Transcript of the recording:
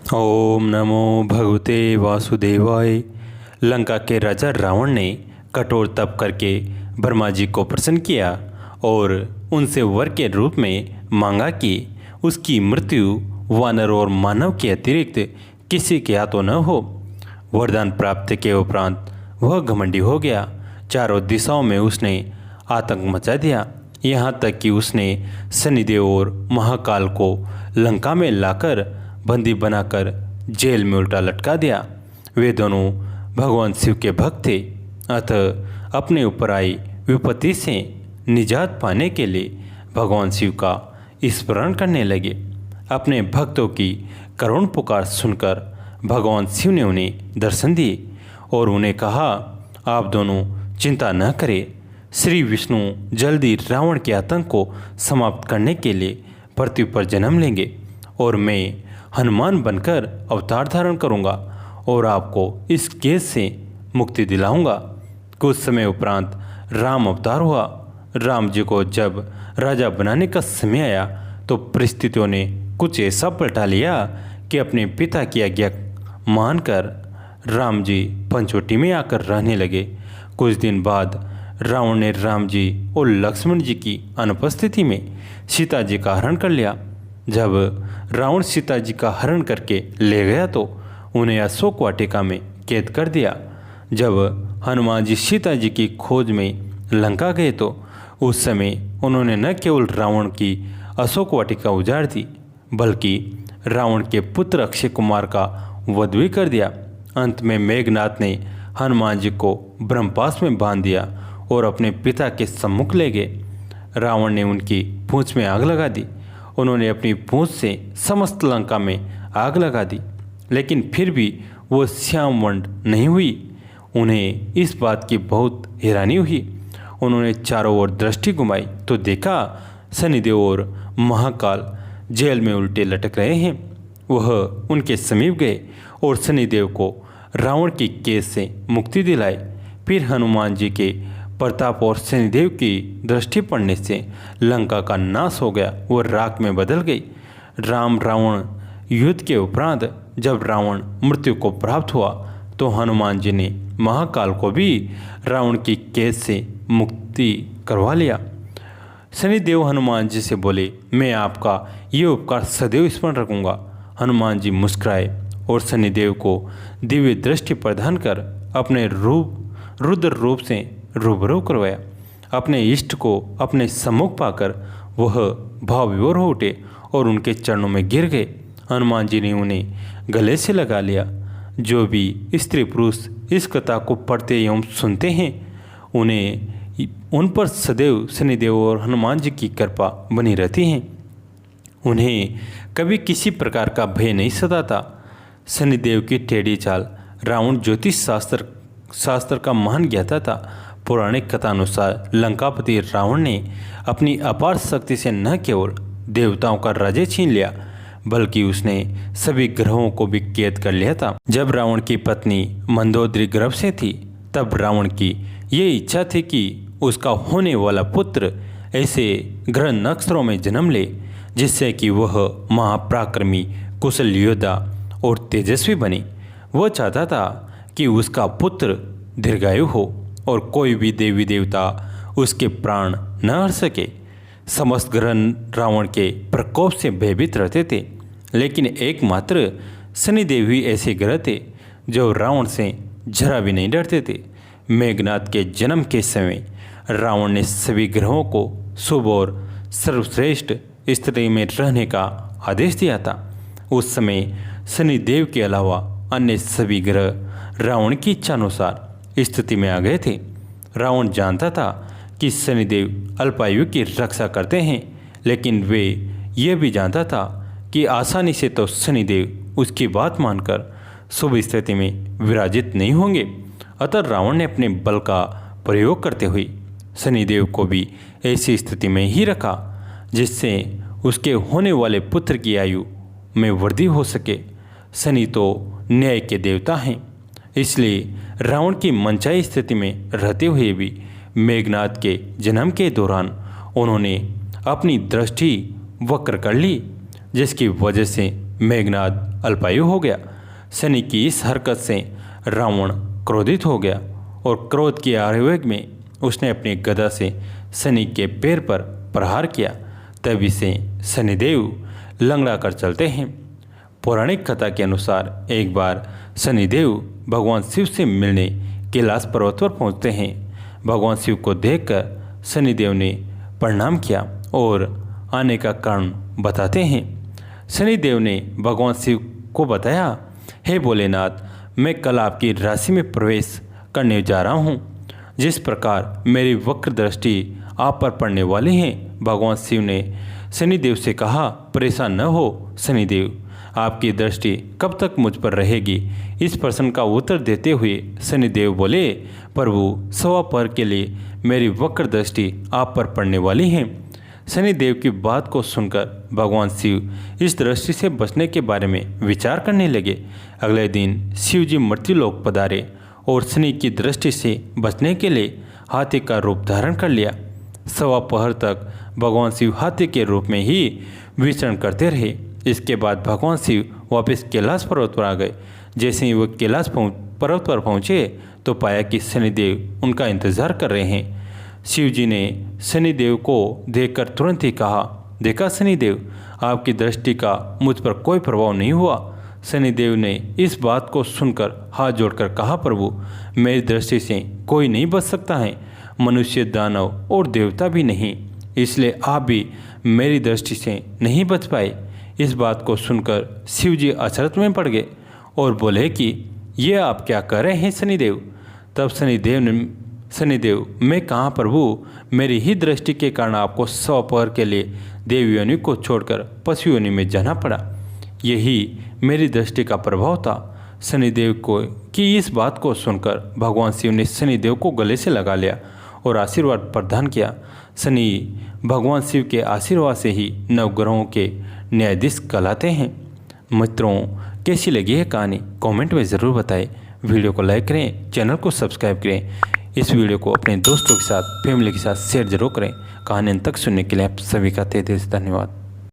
ओम नमो भगवते वासुदेवाय। लंका के राजा रावण ने कठोर तप करके ब्रह्मा जी को प्रसन्न किया और उनसे वर के रूप में मांगा कि उसकी मृत्यु वानर और मानव के अतिरिक्त किसी के हाथों न हो। वरदान प्राप्त के उपरांत वह घमंडी हो गया। चारों दिशाओं में उसने आतंक मचा दिया, यहाँ तक कि उसने शनिदेव और महाकाल को लंका में लाकर बंदी बनाकर जेल में उल्टा लटका दिया। वे दोनों भगवान शिव के भक्त थे, अतः अपने ऊपर आई विपत्ति से निजात पाने के लिए भगवान शिव का स्मरण करने लगे। अपने भक्तों की करुण पुकार सुनकर भगवान शिव ने उन्हें दर्शन दिए और उन्हें कहा, आप दोनों चिंता न करें। श्री विष्णु जल्दी रावण के आतंक को समाप्त करने के लिए पृथ्वी पर जन्म लेंगे और मैं हनुमान बनकर अवतार धारण करूंगा और आपको इस केस से मुक्ति दिलाऊंगा। कुछ समय उपरांत राम अवतार हुआ। राम जी को जब राजा बनाने का समय आया तो परिस्थितियों ने कुछ ऐसा पलटा लिया कि अपने पिता की आज्ञा मानकर राम जी पंचवटी में आकर रहने लगे। कुछ दिन बाद रावण ने राम जी और लक्ष्मण जी की अनुपस्थिति में सीता जी का हरण कर लिया। जब रावण सीता जी का हरण करके ले गया तो उन्हें अशोक वाटिका में कैद कर दिया। जब हनुमान जी सीता जी की खोज में लंका गए तो उस समय उन्होंने न केवल रावण की अशोक वाटिका उजाड़ दी, बल्कि रावण के पुत्र अक्षय कुमार का वध भी कर दिया। अंत में मेघनाथ ने हनुमान जी को ब्रह्मपाश में बांध दिया और अपने पिता के सम्मुख ले गए। रावण ने उनकी पूंछ में आग लगा दी। उन्होंने अपनी पूंछ से समस्त लंका में आग लगा दी, लेकिन फिर भी वो श्याम वर्ण नहीं हुई। उन्हें इस बात की बहुत हैरानी हुई। उन्होंने चारों ओर दृष्टि घुमाई तो देखा शनिदेव और महाकाल जेल में उल्टे लटक रहे हैं। वह उनके समीप गए और शनिदेव को रावण की कैद से मुक्ति दिलाई। फिर हनुमान जी के प्रताप और शनिदेव की दृष्टि पड़ने से लंका का नाश हो गया, वह राख में बदल गई। राम रावण युद्ध के उपरांत जब रावण मृत्यु को प्राप्त हुआ तो हनुमान जी ने महाकाल को भी रावण की कैद से मुक्ति करवा लिया। शनिदेव हनुमान जी से बोले, मैं आपका ये उपकार सदैव स्मरण रखूंगा। हनुमान जी मुस्कुराए और शनिदेव को दिव्य दृष्टि प्रदान कर अपने रुद्र रूप से रूबरू करवाया। अपने इष्ट को अपने सम्मुख पाकर वह भाव विभोर हो उठे और उनके चरणों में गिर गए। हनुमान जी ने उन्हें गले से लगा लिया। जो भी स्त्री पुरुष इस कथा को पढ़ते एवं सुनते हैं उन पर सदैव शनिदेव और हनुमान जी की कृपा बनी रहती है। उन्हें कभी किसी प्रकार का भय नहीं सताता। शनिदेव की टेढ़ी चाल। रावण ज्योतिष शास्त्र का महान ज्ञाता था। पौराणिक कथानुसार लंकापति रावण ने अपनी अपार शक्ति से न केवल देवताओं का राज्य छीन लिया, बल्कि उसने सभी ग्रहों को भी कैद कर लिया था। जब रावण की पत्नी मंदोदरी गर्भ से थी तब रावण की ये इच्छा थी कि उसका होने वाला पुत्र ऐसे ग्रह नक्षत्रों में जन्म ले जिससे कि वह महापराक्रमी, कुशल योद्धा और तेजस्वी बने। वह चाहता था कि उसका पुत्र दीर्घायु हो और कोई भी देवी देवता उसके प्राण न हर सके। समस्त ग्रह रावण के प्रकोप से भयभीत रहते थे, लेकिन एकमात्र शनिदेव ही ऐसे ग्रह थे जो रावण से जरा भी नहीं डरते थे। मेघनाथ के जन्म के समय रावण ने सभी ग्रहों को शुभ और सर्वश्रेष्ठ स्थिति में रहने का आदेश दिया था। उस समय शनिदेव के अलावा अन्य सभी ग्रह रावण की इच्छानुसार स्थिति में आ गए थे। रावण जानता था कि शनिदेव अल्पायु की रक्षा करते हैं, लेकिन वे यह भी जानता था कि आसानी से तो शनिदेव उसकी बात मानकर शुभ स्थिति में विराजित नहीं होंगे। अतः रावण ने अपने बल का प्रयोग करते हुए शनिदेव को भी ऐसी स्थिति में ही रखा जिससे उसके होने वाले पुत्र की आयु में वृद्धि हो सके। शनि तो न्याय के देवता हैं, इसलिए रावण की मनचाही स्थिति में रहते हुए भी मेघनाथ के जन्म के दौरान उन्होंने अपनी दृष्टि वक्र कर ली, जिसकी वजह से मेघनाथ अल्पायु हो गया। शनि की इस हरकत से रावण क्रोधित हो गया और क्रोध के आवेग में उसने अपनी गदा से शनि के पैर पर प्रहार किया। तभी से शनिदेव लंगड़ा कर चलते हैं। पौराणिक कथा के अनुसार एक बार शनिदेव भगवान शिव से मिलने कैलाश पर्वत पर पहुँचते हैं। भगवान शिव को देखकर शनिदेव ने प्रणाम किया और आने का कारण बताते हैं। शनिदेव ने भगवान शिव को बताया, हे भोलेनाथ, मैं कल आपकी राशि में प्रवेश करने जा रहा हूँ। जिस प्रकार मेरी वक्र दृष्टि आप पर पड़ने वाली है। भगवान शिव ने शनिदेव से कहा, परेशान न हो शनिदेव, आपकी दृष्टि कब तक मुझ पर रहेगी। इस प्रश्न का उत्तर देते हुए शनिदेव बोले, प्रभु, 1.25 पहर के लिए मेरी वक्र दृष्टि आप पर पड़ने वाली है। शनिदेव की बात को सुनकर भगवान शिव इस दृष्टि से बचने के बारे में विचार करने लगे। अगले दिन शिव जी मृत्युलोक पधारे और शनि की दृष्टि से बचने के लिए हाथी का रूप धारण कर लिया। 1.25 पहर तक भगवान शिव हाथी के रूप में ही विचरण करते रहे। इसके बाद भगवान शिव वापस कैलाश पर्वत पर आ गए। जैसे ही वो कैलाश पर्वत पर पहुँचे तो पाया कि शनिदेव उनका इंतजार कर रहे हैं। शिव जी ने शनिदेव को देखकर तुरंत ही कहा, देखा शनिदेव, आपकी दृष्टि का मुझ पर कोई प्रभाव नहीं हुआ। शनिदेव ने इस बात को सुनकर हाथ जोड़कर कहा, प्रभु, मेरी दृष्टि से कोई नहीं बच सकता है, मनुष्य, दानव और देवता भी नहीं, इसलिए आप भी मेरी दृष्टि से नहीं बच पाए। इस बात को सुनकर शिव जी अचरज में पड़ गए और बोले कि ये आप क्या कर रहे हैं शनिदेव। तब शनिदेव, मैं कहाँ प्रभु, मेरी ही दृष्टि के कारण आपको 100 पहर के लिए देव योनि को छोड़कर पशु योनि में जाना पड़ा। यही मेरी दृष्टि का प्रभाव था। शनिदेव को की इस बात को सुनकर भगवान शिव ने शनिदेव को गले से लगा लिया और आशीर्वाद प्रदान किया। शनि भगवान शिव के आशीर्वाद से ही नवग्रहों के न्यायाधीश कहलाते हैं। मित्रों, कैसी लगी है कहानी कमेंट में ज़रूर बताएं। वीडियो को लाइक करें, चैनल को सब्सक्राइब करें। इस वीडियो को अपने दोस्तों के साथ, फैमिली के साथ शेयर जरूर करें। कहानी अंत तक सुनने के लिए आप सभी का तहे दिल से धन्यवाद।